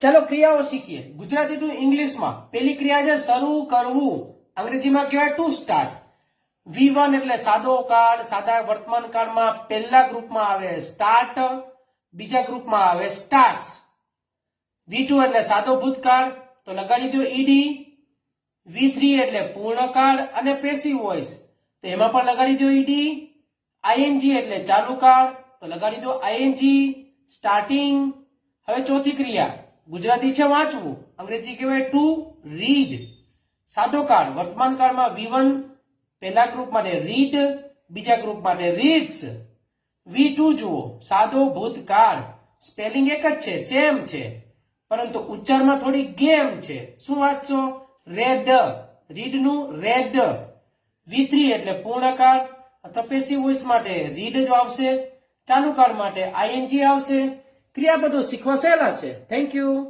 ચાલો ક્રિયાઓ શીખીએ ગુજરાતી ટુ ઇંગ્લિશમાં પહેલી ક્રિયા છે શરૂ કરવું અંગ્રેજીમાં કહેવાય ટુ સ્ટાર્ટ V1 એટલે સાદો કાળ સાદા વર્તમાન કાળમાં પહેલા ગ્રુપમાં આવે સ્ટાર્ટ બીજા ગ્રુપમાં આવે સ્ટાર્ટ્સ V2 એટલે સાદો ભૂતકાળ તો લગાડી દો ed V3 એટલે પૂર્ણકાળ અને પેસિવ વોઇસ તો એમાં પણ લગાડી દો ed ing એટલે ચાલુ કાળ તો લગાડી દો ing સ્ટાર્ટિંગ હવે ચોથી ક્રિયા ગુજરાતી છે વાંચવું અંગ્રેજી કહેવાય ટુ રીડ સાદો કાળ વર્તમાન કાળમાં V1 પહેલા ગ્રુપ માટે રીડ બીજા ગ્રુપ માટે રીડ્સ V2 જુઓ સાદો ભૂતકાળ સ્પેલિંગ એક જ છે સેમ છે પરંતુ ઉચ્ચારમાં થોડી ગેમ છે શું વાંચશો રેડ રીડ નું રેડ V3 એટલે પૂર્ણકાળ અથવા પેસિવ વોઇસ માટે રીડ જ આવશે ચાલુ કાળ માટે ing આવશે ક્રિયાપદો શીખવા સહેલા છે થેન્ક યુ